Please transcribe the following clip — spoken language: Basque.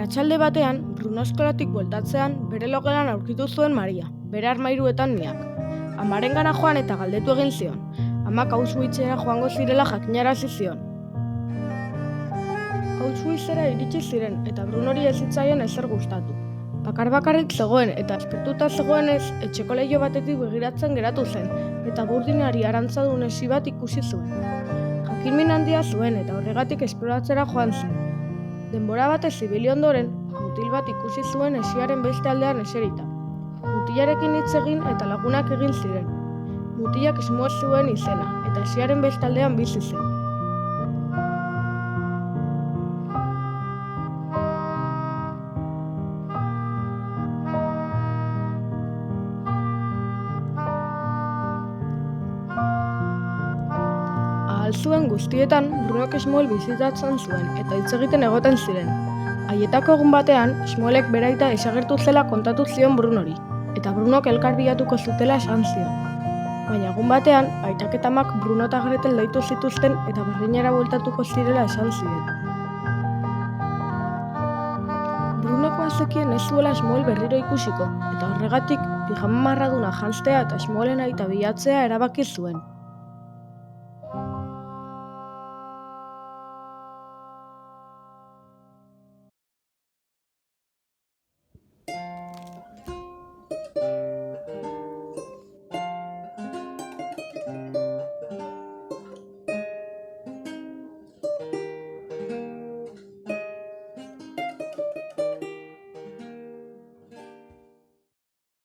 Arratsalde batean, Bruno eskolatik bueltatzean, bere logelan aurkitu zuen Maria, bere armairuetan miak. Amarengana joan eta galdetu egin zion. Amak Auschwitzera joango zirela jakinarazi zion. Auschwitzera iritsi ziren eta Brunori ez zitzaion ezer gustatu. Bakar-bakarrik zegoen eta aspertuta zegoenez, etxeko leiho batetik begiratzen geratu zen, eta burdinari arantzadun esi bat ikusi zuen. Jakin-min handia zuen eta horregatik esploratzera joan zen. Denbora batez ibili ondoren, mutil bat ikusi zuen esiaren beste aldean eserita. Mutilarekin hitz egin eta lagunak egin ziren. Mutilak Shmuel zuen izena, eta esiaren beste aldean bizi zen. Ahal zuen guztietan, Brunok Shmuel bizitatzen zuen eta hitz egiten egoten ziren. Haietako egun batean, Shmuelek beraita desagertu zela kontatu zion Brunori, eta Brunok elkar bilatuko zutela esan zion. Baina egun batean, aitak eta amak Bruno eta Gretel deitu zituzten eta berdinera bueltatuko zirela esan ziren. Brunok bazekien ez zuela Shmuel berriro ikusiko, eta horregatik pijama marraduna janztea eta Shmuelen aita bilatzea erabaki zuen.